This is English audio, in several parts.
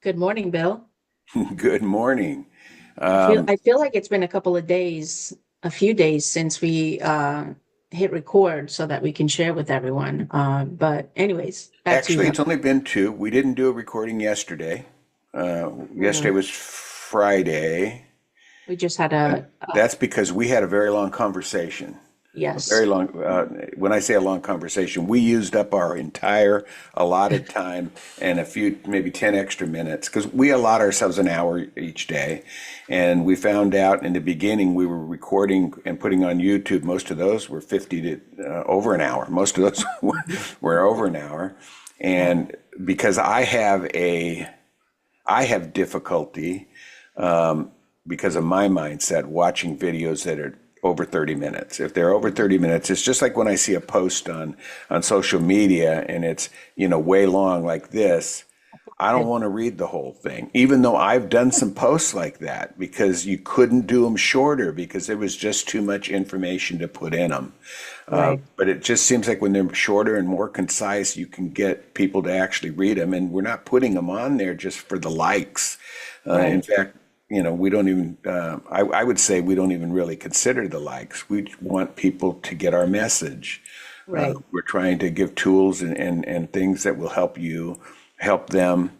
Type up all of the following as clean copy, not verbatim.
Good morning, Bill. Good morning. I feel Um, I feel like it's been a few days since we hit record so that we can share with everyone. But anyways, back to Actually, you. it's only been two. We didn't do a recording yesterday. Yesterday Mm, was Friday. we just had And that's because we had a very long conversation. A very yes. long, when I say a long conversation, we used up our entire allotted time and a few, maybe 10 extra minutes, because we allot ourselves an hour each day. And we found out in the beginning we were recording and putting on YouTube. Most of those were 50 to over an hour. Most of those were over an hour. Yeah. And because I have difficulty because of my mindset watching videos that are over 30 minutes. If they're over 30 minutes, it's just like when I see a post on social media and it's, way long like this. I don't want to read the whole thing, even though I've done some posts like that because you couldn't do them shorter because there was just too much information to put in them. Right. But it just seems like when they're shorter and more concise, you can get people to actually read them. And we're not putting them on there just for the likes. In Right. fact, we don't even, I would say we don't even really consider the likes. We want people to get our message. Right. We're trying to give tools and things that will help them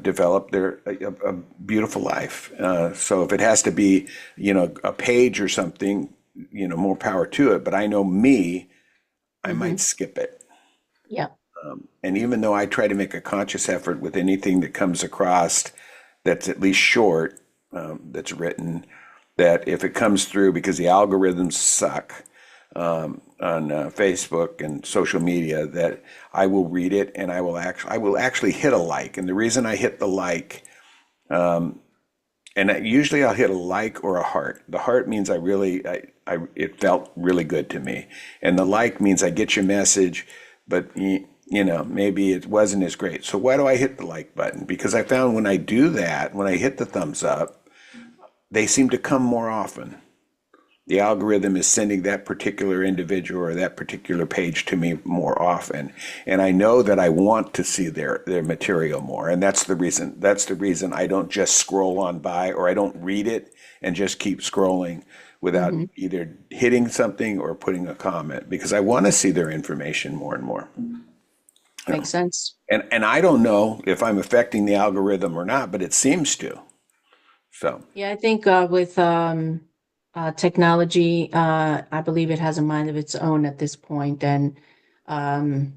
develop a beautiful life. So if it has to be, a page or something, more power to it. But I know me, I might Mm-hmm. skip it. Yeah. And even though I try to make a conscious effort with anything that comes across that's at least short, that's written, that if it comes through, because the algorithms suck on Facebook and social media, that I will read it and I will actually hit a like. And the reason I hit the like, usually I'll hit a like or a heart. The heart means it felt really good to me, and the like means I get your message, but maybe it wasn't as great. So why do I hit the like button? Because I found when I do that, when I hit the thumbs up, they seem to come more often. The algorithm is sending that particular individual or that particular page to me more often, and I know that I want to see their material more, and that's the reason I don't just scroll on by, or I don't read it and just keep scrolling without Mm-hmm. either hitting something or putting a comment, because I want to see their information more and more. Makes sense. And I don't know if I'm affecting the algorithm or not, but it seems to. So Yeah, I think with technology, I believe it has a mind of its own at this point, and um,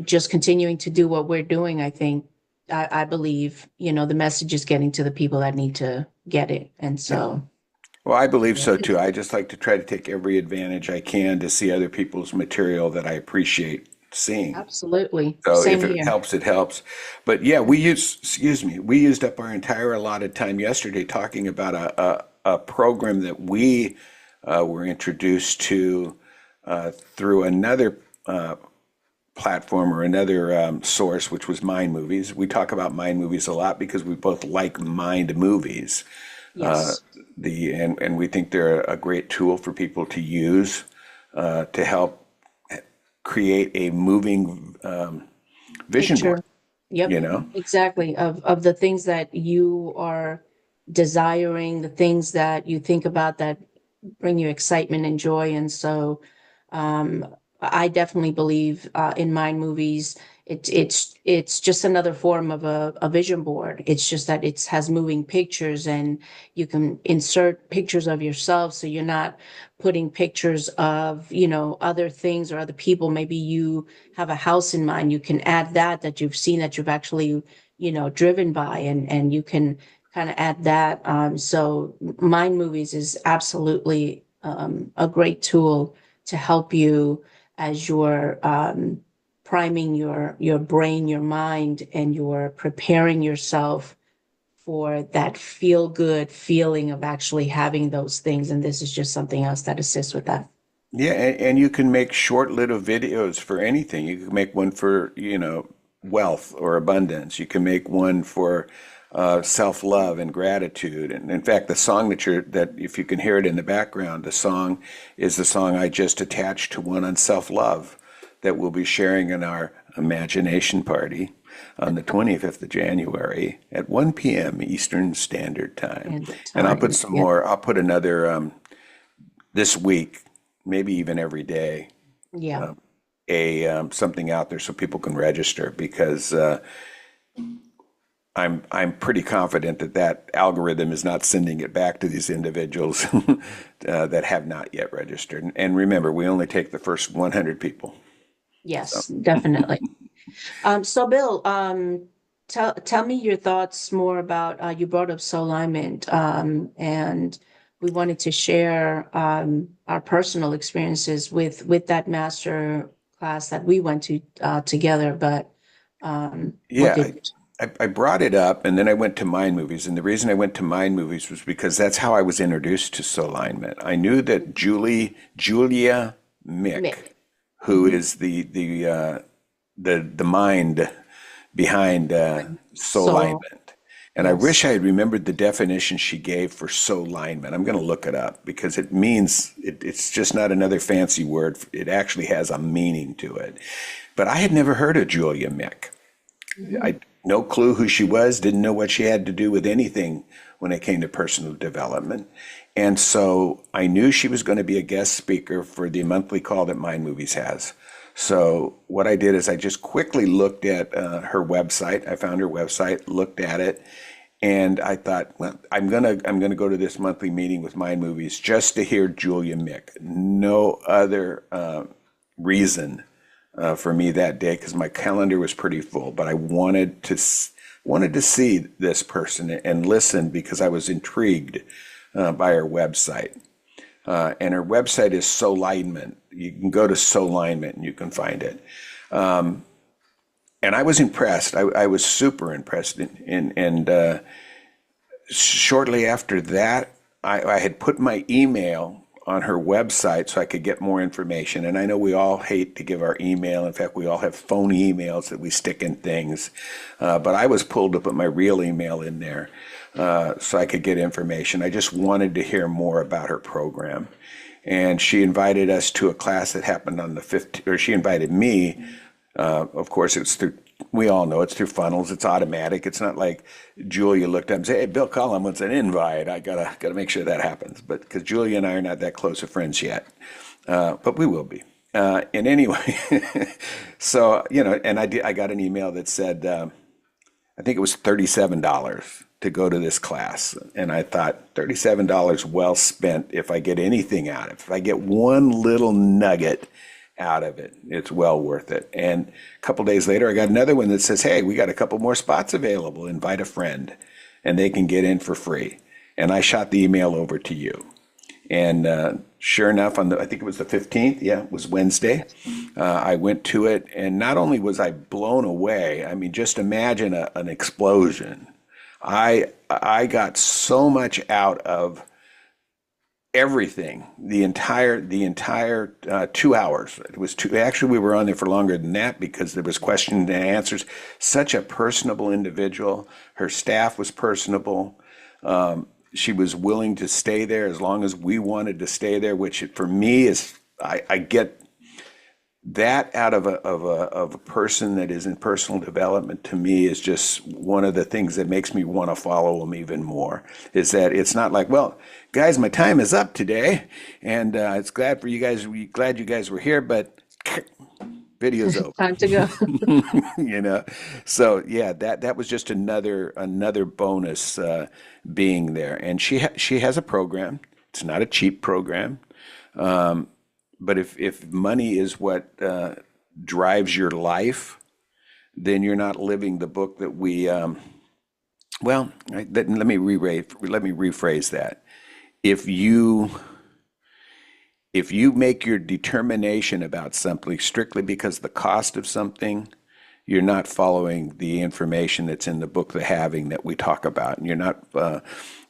just continuing to do what we're doing, I think, I believe, the message is getting to the people that need to get it. And yeah. so, Well, I believe yeah, so too. I just like to try to take every advantage I can to see other people's material that I appreciate seeing. absolutely. So Same if it here. helps, it helps. But yeah, we used up our entire allotted time yesterday talking about a program that we were introduced to through another platform or another source, which was Mind Movies. We talk about Mind Movies a lot because we both like mind movies. Uh, Yes. and we think they're a great tool for people to use to help create a moving vision board. Picture. Yep. You know, Exactly. Of the things that you are desiring, the things that you think about that bring you excitement and joy. And so, um, I definitely believe in mind movies. It's just another form of a vision board. It's just that it has moving pictures, and you can insert pictures of yourself, so you're not putting pictures of other things or other people. Maybe you have a house in mind. You can add that you've seen, that you've actually driven by, and you can kind of add that. So mind movies is absolutely a great tool to help you as you're priming your brain, your mind, and you're preparing yourself for that feel good feeling of actually having those things. And this is just something else that assists with that. yeah, and you can make short little videos for anything. You can make one for, wealth or abundance. You can make one for self-love and gratitude. And in fact, the song that if you can hear it in the background, the song is the song I just attached to one on self-love that we'll be sharing in our imagination party. on the 25th of January at 1 p.m. Eastern Standard Time. And the And I'll put time. some Yeah. more, I'll put another this week, maybe even every day, Yeah. something out there so people can register because I'm pretty confident that that algorithm is not sending it back to these individuals that have not yet registered. And remember, we only take the first 100 people. Yes, definitely. So Bill, tell me your thoughts more about, you brought up soul alignment, and we wanted to share our personal experiences with that master class that we went to together. But what Yeah, did I brought it up and then I went to Mind Movies. And the reason I went to Mind Movies was because that's how I was introduced to soul alignment. I knew that Julia Mick, Mick? who is the mind behind soul So alignment. And I yes. wish I had remembered the definition she gave for soul alignment. I'm going to look it up because it means it's just not another fancy word. It actually has a meaning to it. But I had never heard of Julia Mick. Mhm. I no clue who she was, didn't know what she had to do with anything when it came to personal development. And so I knew she was going to be a guest speaker for the monthly call that Mind Movies has. So what I did is I just quickly looked at her website. I found her website, looked at it, and I thought, well, I'm gonna go to this monthly meeting with Mind Movies just to hear Julia Mick. No other reason for me that day because my calendar was pretty full. But I wanted to see this person and listen because I was intrigued by her website. And her website is Solignment. You can go to Solignment and you can find it. And I was impressed. I was super impressed. And shortly after that, I had put my email on her website so I could get more information. And I know we all hate to give our email. In fact, we all have phone emails that we stick in things. But I was pulled to put my real email in there so I could get information. I just wanted to hear more about her program. And she invited us to a class that happened on the 15th, or she invited me. Of course, it's through, we all know it's through funnels. It's automatic. It's not like Julia looked up and said, "Hey, Bill Collins wants an invite. I gotta make sure that happens." But because Julia and I are not that close of friends yet, but we will be. And anyway, so and I got an email that said I think it was $37 to go to this class, and I thought $37 well spent if I get anything out of it. If I get one little nugget out of it, it's well worth it. And a couple days later, I got another one that says, "Hey, we got a couple more spots available. Invite a friend, and they can get in for free." And I shot the email over to you. And sure enough, I think it was the 15th, yeah, it was Wednesday. I went to it, and not only was I blown away, I mean, just imagine an explosion. I got so much out of everything, the entire 2 hours. It was two. Actually, we were on there for longer than that because there was questions and answers. Such a personable individual. Her staff was personable. She was willing to stay there as long as we wanted to stay there, which for me is, I get that out of a person that is in personal development. To me is just one of the things that makes me want to follow them even more, is that it's not like, well, guys, my time is up today, and it's glad you guys were here, but video's over. Time to go. you know so yeah, that was just another bonus being there. And she has a program. It's not a cheap program, but if money is what drives your life, then you're not living the book that we let me rephrase that. If you make your determination about something strictly because the cost of something, you're not following the information that's in the book, The Having, that we talk about. And you're not,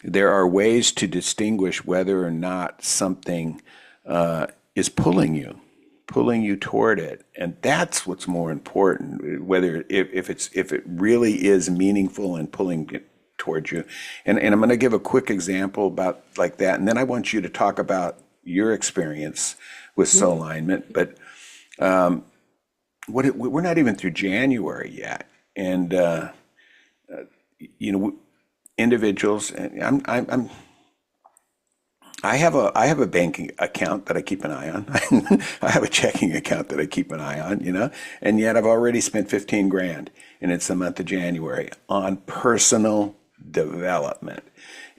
there are ways to distinguish whether or not something is pulling you toward it. And that's what's more important, whether if it really is meaningful and pulling it towards you. And I'm going to give a quick example about like that. And then I want you to talk about your experience with soul alignment. But we're not even through January yet. and you know, individuals. And I have a banking account that I keep an eye on. I have a checking account that I keep an eye on, and yet I've already spent 15 grand, and it's the month of January on personal development.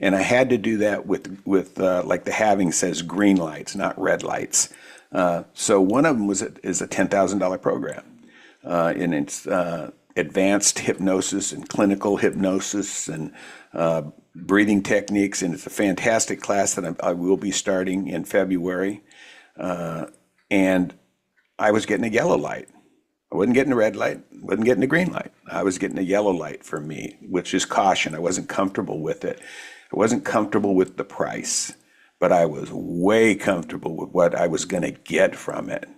And I had to do that with like the having says green lights, not red lights. So one of them is a $10,000 program, and it's advanced hypnosis and clinical hypnosis and breathing techniques, and it's a fantastic class that I will be starting in February. And I was getting a yellow light. I wasn't getting a red light, wasn't getting a green light. I was getting a yellow light for me, which is caution. I wasn't comfortable with it. I wasn't comfortable with the price, but I was way comfortable with what I was going to get from it.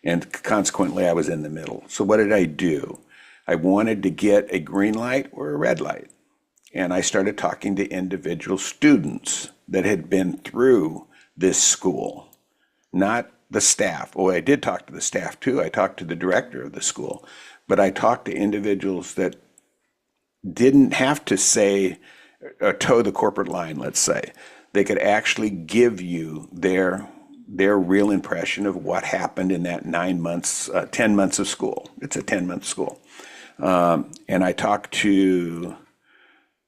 And consequently, I was in the middle. So what did I do? I wanted to get a green light or a red light. And I started talking to individual students that had been through this school, not the staff. Oh, I did talk to the staff too. I talked to the director of the school, but I talked to individuals that didn't have to say, toe the corporate line, let's say. They could actually give you their real impression of what happened in that 9 months, 10 months of school. It's a 10-month school. And I talked to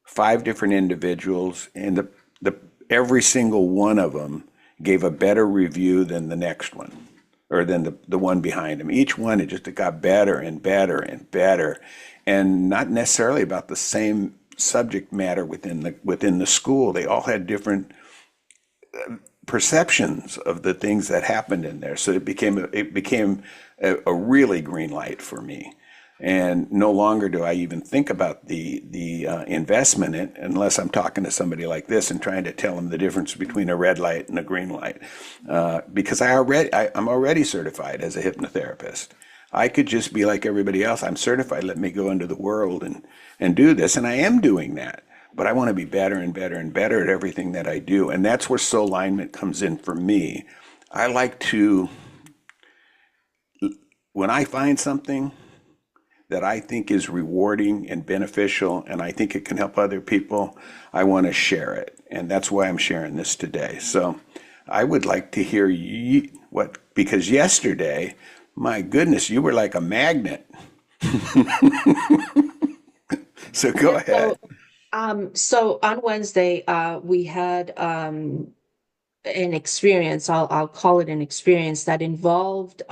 5 different individuals, and every single one of them gave a better review than the next one, or than the one behind them. Each one, it got better and better and better, and not necessarily about the same subject matter within the school. They all had different perceptions of the things that happened in there. So it became a really green light for me. And no longer do I even think about the investment in, unless I'm talking to somebody like this and trying to tell them the difference between a red light and a green light, because I'm already certified as a hypnotherapist. I could just be like everybody else. I'm certified. Let me go into the world and do this, and I am doing that. But I want to be better and better and better at everything that I do, and that's where soul alignment comes in for me. I like to, when I find something that I think is rewarding and beneficial, and I think it can help other people, I want to share it. And that's why I'm sharing this today. So I would like to hear because yesterday, my goodness, you were like a magnet. So go ahead. So on Wednesday, we had an experience. I'll call it an experience that involved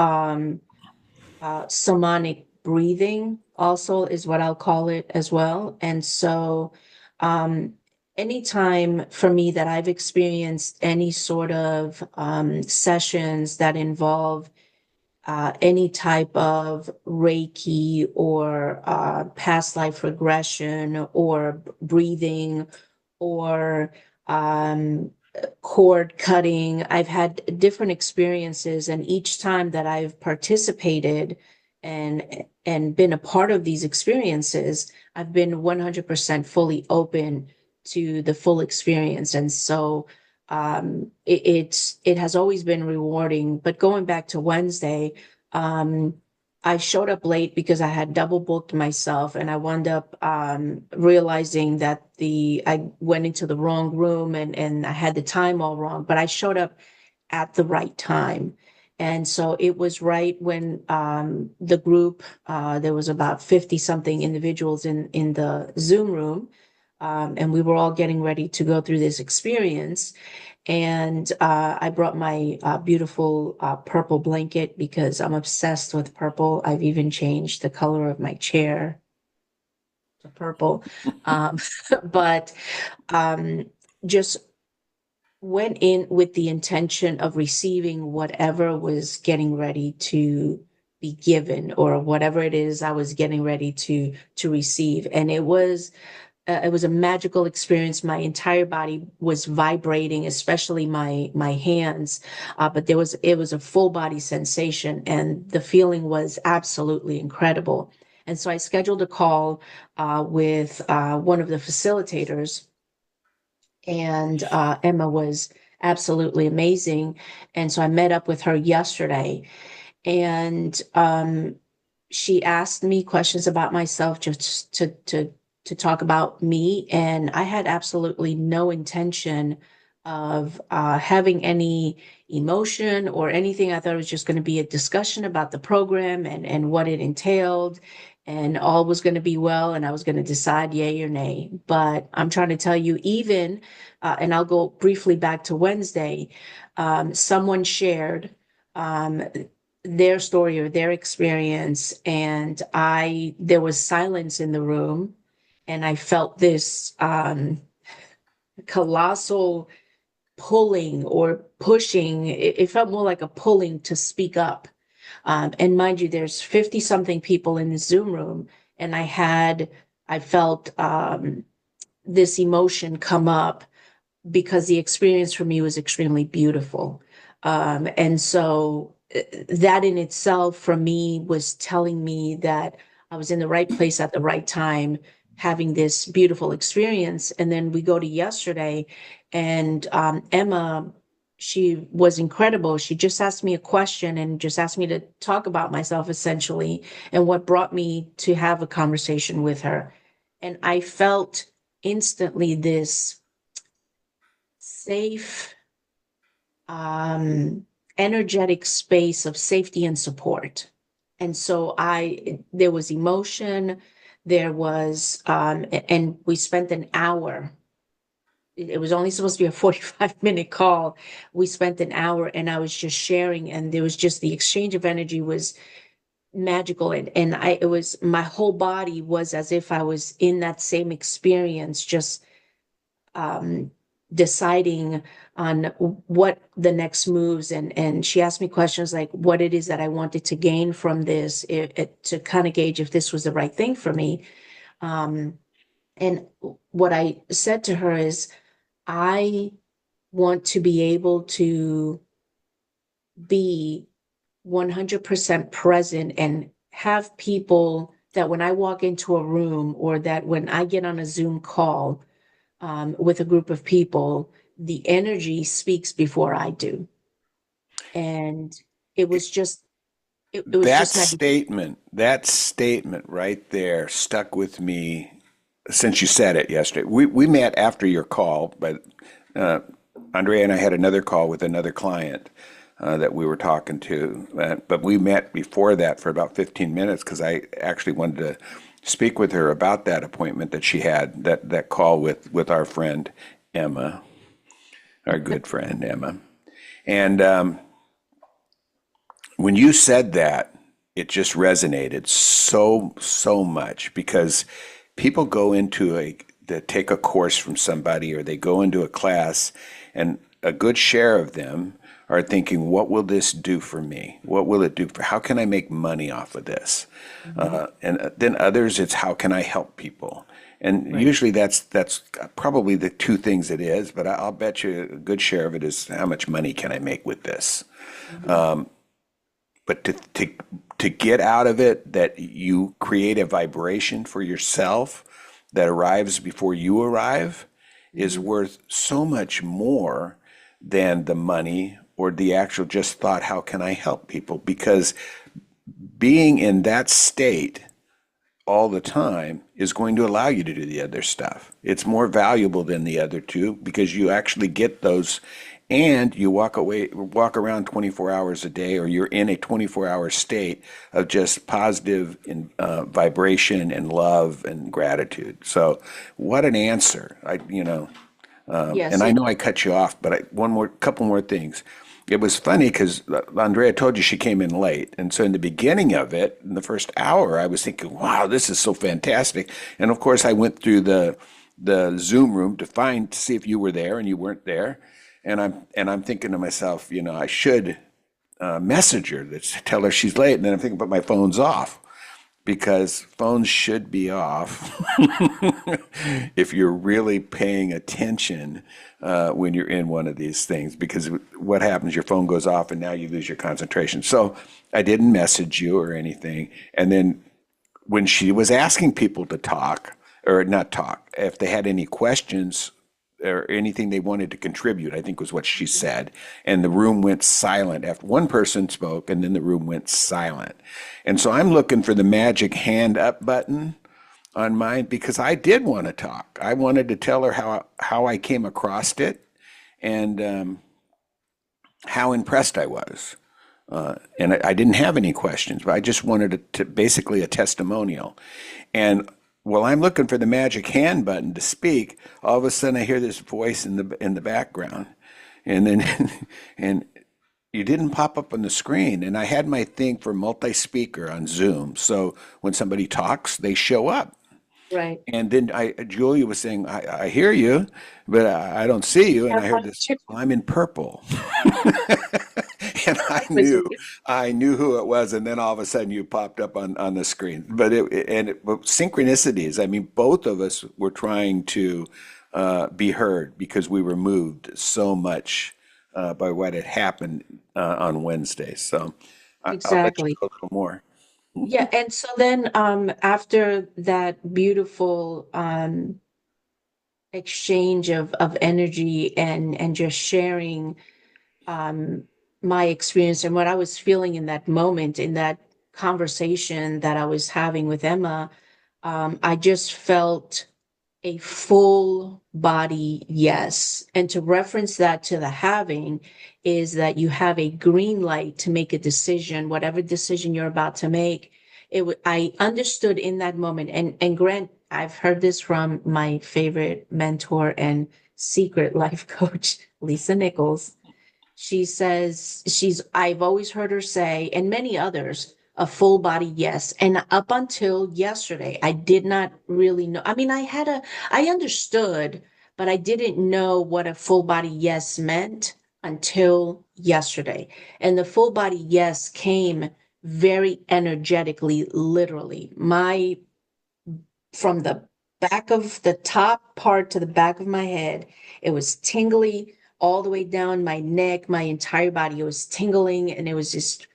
somatic breathing. Also, is what I'll call it as well. And so, anytime for me that I've experienced any sort of sessions that involve any type of Reiki or past life regression or breathing or cord cutting. I've had different experiences, and each time that I've participated and been a part of these experiences, I've been 100% fully open to the full experience. And so it has always been rewarding. But going back to Wednesday, I showed up late because I had double booked myself, and I wound up realizing that I went into the wrong room and I had the time all wrong, but I showed up at the right time. And so it was right when the group, there was about 50 something individuals in the Zoom room, and we were all getting ready to go through this experience. And I brought my beautiful purple blanket because I'm obsessed with purple. I've even changed the color of my chair to purple. But just went in with the intention of receiving whatever was getting ready to be given, or whatever it is I was getting ready to receive. And it was a magical experience. My entire body was vibrating, especially my hands. But it was a full body sensation, and the feeling was absolutely incredible. And so I scheduled a call with one of the facilitators, and Emma was absolutely amazing. And so I met up with her yesterday, and she asked me questions about myself just to talk about me, and I had absolutely no intention of having any emotion or anything. I thought it was just going to be a discussion about the program and what it entailed, and all was going to be well, and I was going to decide yay or nay. But I'm trying to tell you, even and I'll go briefly back to Wednesday. Someone shared um, their story or their experience, and I there was silence in the room, and I felt this colossal pulling or pushing. It felt more like a pulling to speak up. And mind you, there's 50 something people in the Zoom room, and I felt this emotion come up because the experience for me was extremely beautiful. And so that in itself for me was telling me that I was in the right place at the right time, having this beautiful experience. And then we go to yesterday, and Emma, she was incredible. She just asked me a question and just asked me to talk about myself essentially, and what brought me to have a conversation with her. And I felt instantly this safe, um, energetic space of safety and support. And so there was emotion, there was, and we spent an hour. It was only supposed to be a 45-minute call. We spent an hour, and I was just sharing, and there was just the exchange of energy was magical. And it was, my whole body was as if I was in that same experience, just um, deciding on what the next moves. And she asked me questions like what it is that I wanted to gain from this, to kind of gauge if this was the right thing for me. Um, and what I said to her is, I want to be able to be 100% present and have people that when I walk into a room, or that when I get on a Zoom call with a group of people, the energy speaks before I do. And it was just, it was just That statement right there stuck with me since you said it yesterday. We met after your call, but uh, Andrea and I had another call with another client that we were talking to. But we met before that for about 15 minutes because I actually wanted to speak with her about that appointment that she had, that call with our friend Emma, our good friend Emma. And when you said that, it just resonated so much because people go into they take a course from somebody or they go into a class, and a good share of them are thinking, what will this do for me? What will it do for, how can I make money off of this? And then others, it's how can I help people? And right. usually that's probably the two things it is, but I'll bet you a good share of it is how much money can I make with this? Mhm. But to get out of it that you create a vibration for yourself that arrives before you arrive is Mhm. worth so much more than the money or the actual just thought, how can I help people? Because being in that state all the time is going to allow you to do the other stuff. It's more valuable than the other two because you actually get those, and you walk around 24 hours a day, or you're in a 24-hour state of just positive vibration and love and gratitude. So what an answer. And Yes, I it, know I cut you off, but couple more things. It was funny because Andrea told you she came in late. And so in the beginning of it, in the first hour, I was thinking, wow, this is so fantastic. And of course, I went through the Zoom room to see if you were there, and you weren't there. And I'm thinking to myself, I should message her, tell her she's late. And then I'm thinking, but my phone's off because phones should be off if you're really paying attention when you're in one of these things. Because what happens, your phone goes off and now you lose your concentration. So I didn't message you or anything. And then when she was asking people to talk, or not talk, if they had any questions or anything they wanted to contribute, I think was what she said. And the room went silent after one person spoke, and then the room went silent. And so I'm looking for the magic hand up button on mine because I did want to talk. I wanted to tell her how I came across it and how impressed I was. And I didn't have any questions, but I just wanted to basically a testimonial. And while I'm looking for the magic hand button to speak, all of a sudden I hear this voice in the background, and then and you didn't pop up on the screen. And I had my thing for multi-speaker on Zoom, so when somebody talks, they show up. Right. And then Julia was saying, I hear you, but I don't see you. And Have I heard one this, too. well, I'm in purple. And I Was knew, I knew who it was. And then all of a sudden you popped up on the screen. But synchronicities, I mean, both of us were trying to be heard because we were moved so much by what had happened on Wednesday. So I'll let you exactly. go a little more. Yeah, and so then after that beautiful exchange of energy and just sharing um my experience and what I was feeling in that moment, in that conversation that I was having with Emma, I just felt a full body yes. And to reference that to the having is that you have a green light to make a decision, whatever decision you're about to make. I understood in that moment, and Grant, I've heard this from my favorite mentor and secret life coach, Lisa Nichols. She says I've always heard her say, and many others, a full body yes. And up until yesterday, I did not really know. I mean, I understood, but I didn't know what a full body yes meant until yesterday. And the full body yes came very energetically, literally. From the back of the top part to the back of my head. It was tingly all the way down my neck, my entire body. It was tingling, and it was just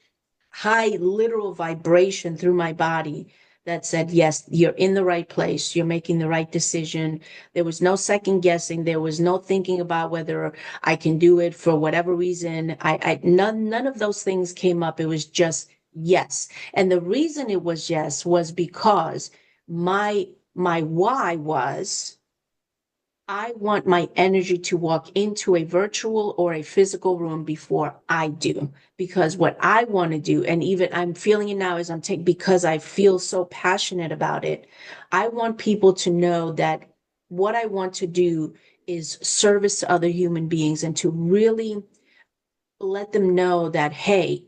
high literal vibration through my body that said, yes, you're in the right place. You're making the right decision. There was no second guessing. There was no thinking about whether I can do it for whatever reason. None of those things came up. It was just yes. And the reason it was yes was because my my why was I want my energy to walk into a virtual or a physical room before I do. Because what I want to do, and even I'm feeling it now as I'm taking, because I feel so passionate about it, I want people to know that what I want to do is service to other human beings and to really let them know that, hey,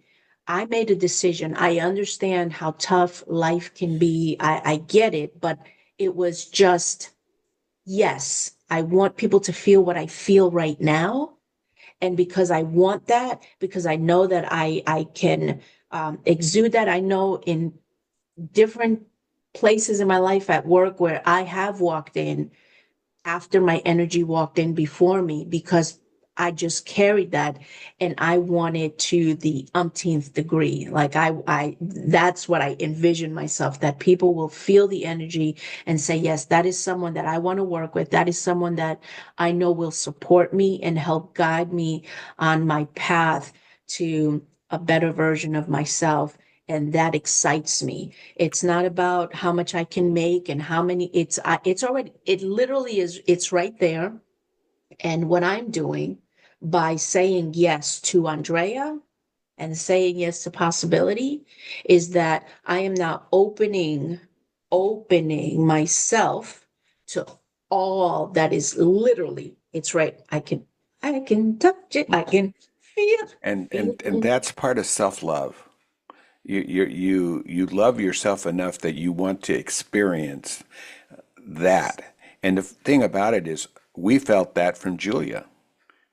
I made a decision. I understand how tough life can be. I get it, but it was just, yes, I want people to feel what I feel right now. And because I want that, because I know that I can exude that, I know in different places in my life at work where I have walked in after my energy walked in before me because I just carried that and I wanted to the umpteenth degree. Like that's what I envision myself, that people will feel the energy and say, yes, that is someone that I want to work with. That is someone that I know will support me and help guide me on my path to a better version of myself. And that excites me. It's not about how much I can make and how many it's already, it literally is, it's right there. And what I'm doing by saying yes to Andrea and saying yes to possibility is that I am now opening myself to all that is literally, it's right. I can touch it. I can feel And it. that's part of self-love. You love yourself enough that you want to experience that. And the thing about it is, we felt that from Julia.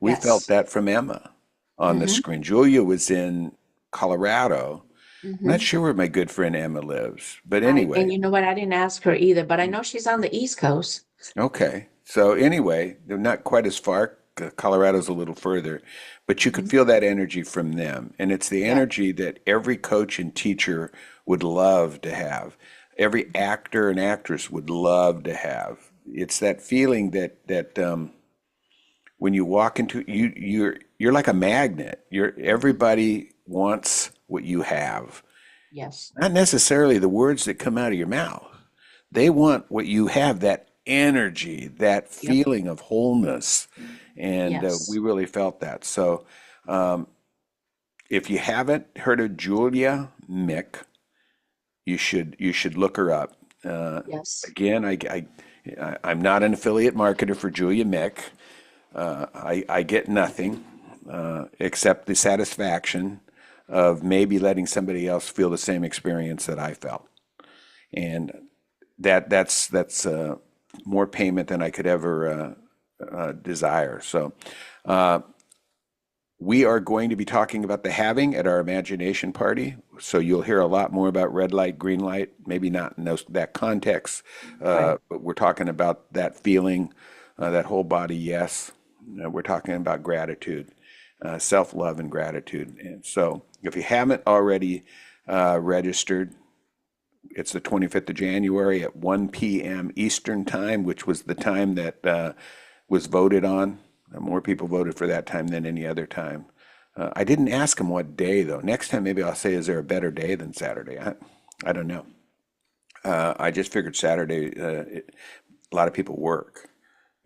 We felt Yes. that from Emma on the Mm-hmm. screen. Julia was in Colorado. I'm not Mm-hmm. sure where my good friend Emma lives, but And anyway, you know what? I didn't ask her either, but I know she's on the East Coast. okay. So anyway, they're not quite as far. Colorado's a little further, but you could Mhm. feel that energy from them. And it's the Yeah. energy that every coach and teacher would love to have. Every actor and actress would love to have. It's that feeling that when you walk into you're like a magnet. Everybody wants what you have. Yes. Not necessarily the words that come out of your mouth. They want what you have, that energy, that Yep. feeling of wholeness. And we Yes. really felt that. So if you haven't heard of Julia Mick, you should look her up. Yes. Again, I'm not an affiliate marketer for Julia Mick. I get nothing except the satisfaction of maybe letting somebody else feel the same experience that I felt, and that's more payment than I could ever desire. So we are going to be talking about the halving at our imagination party. So you'll hear a lot more about red light, green light, maybe not in that context, Right. but we're talking about that feeling, that whole body yes. We're talking about gratitude, self-love and gratitude. And so if you haven't already registered, it's the 25th of January at 1 p.m. Eastern Time, which was the time that was voted on. More people voted for that time than any other time. I didn't ask them what day, though. Next time, maybe I'll say, is there a better day than Saturday? I don't know. I just figured Saturday, a lot of people work.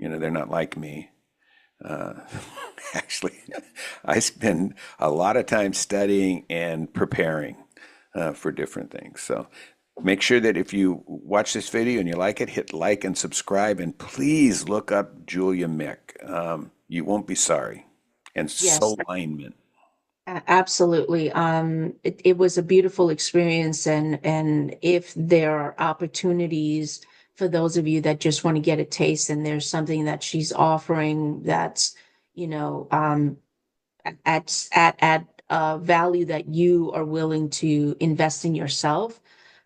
They're not like me. Actually, I spend a lot of time studying and preparing for different things. So make sure that if you watch this video and you like it, hit like and subscribe, and please look up Julia Mick. You won't be sorry. And Yes. soul alignment. Absolutely. It was a beautiful experience, and if there are opportunities for those of you that just want to get a taste, and there's something that she's offering that's, you know, at value that you are willing to invest in yourself,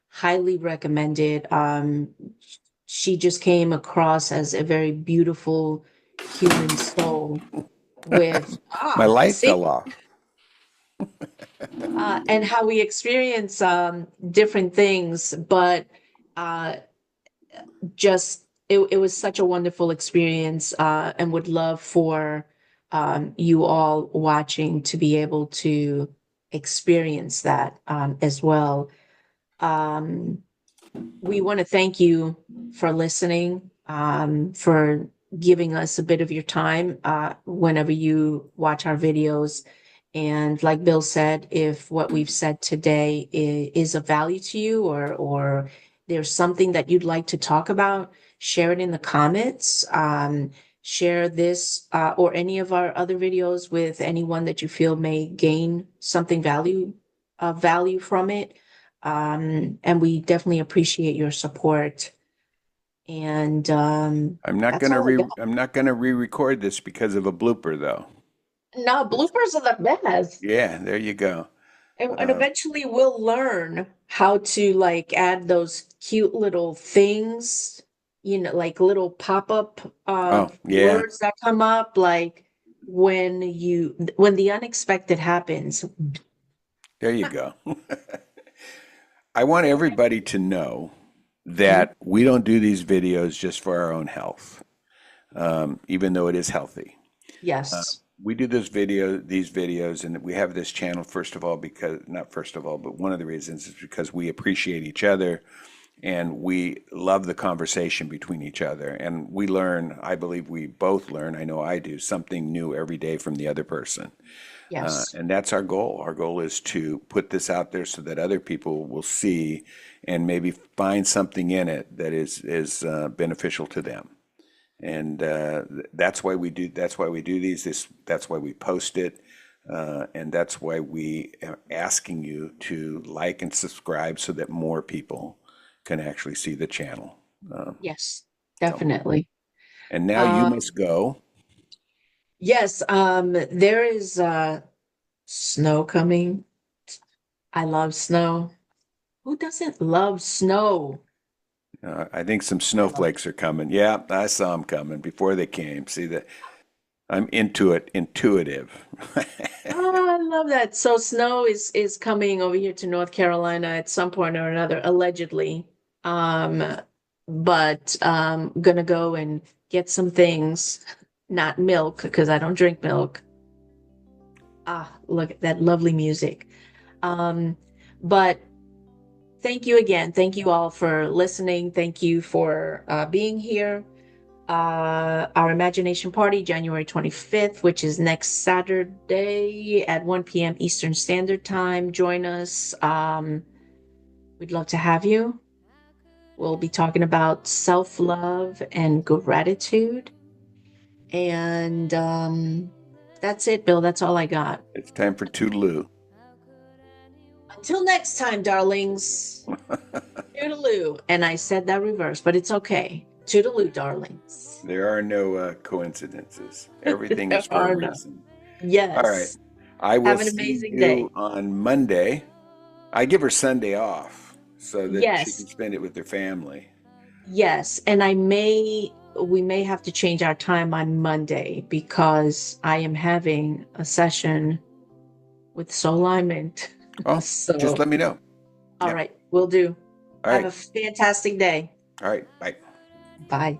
highly recommended. She just came across as a very beautiful human soul with My light see. fell off. And how we experience different things, but uh, just it was such a wonderful experience, and would love for you all watching to be able to experience that as well. Um, we want to thank you for listening, for giving us a bit of your time whenever you watch our videos. And like Bill said, if what we've said today is of value to you, or there's something that you'd like to talk about, share it in the comments. Share this or any of our other videos with anyone that you feel may gain something value from it. And we definitely appreciate your support. And that's all I got. I'm not gonna re-record this because of a blooper, though. No, bloopers are the best. Yeah, there you go. And eventually we'll learn how to like add those cute little things, like little pop-up Oh, yeah, words that come up, like when the unexpected happens. there you go. I want everybody to know Mhm. that we don't do these videos just for our own health, even though it is healthy. Yes. We do these videos, and we have this channel first of all because not first of all, but one of the reasons is because we appreciate each other and we love the conversation between each other, and we learn. I believe we both learn. I know I do something new every day from the other person. Yes. And that's our goal. Our goal is to put this out there so that other people will see and maybe find something in it that is beneficial to them. And that's why we do. That's why we do these. That's why we post it, and that's why we are asking you to like and subscribe so that more people can actually see the channel. Yes, So, definitely. and now you Um, must go. yes, there is snow coming. I love snow. Who doesn't love snow? I think some I love it. snowflakes are coming. Yeah, I saw them coming before they came. See that I'm into it, intuitive. Oh, I love that. So snow is coming over here to North Carolina at some point or another, allegedly. Um, but gonna go and get some things not milk, because I don't drink milk. Ah, look at that lovely music. Um, but thank you again. Thank you all for listening. Thank you for being here. Our imagination party, January 25th, which is next Saturday at 1 p.m. Eastern Standard Time. Join us. We'd love to have you. We'll be talking about self-love and gratitude. And that's it, Bill. That's all I got. It's time for Toodaloo. Until next time, darlings. Toodaloo. And I said that reverse, but it's okay. Toodaloo, darlings. There are no coincidences. Everything There is for are a none. reason. Yes. All right. I will Have an see amazing you day. on Monday. I give her Sunday off so that she can Yes. spend it with her family. Yes. And we may have to change our time on Monday because I am having a session with Soul Alignment. Oh, just So, let me know. all Yeah. right, will do. All Have right. a fantastic day. All right. Bye. Bye.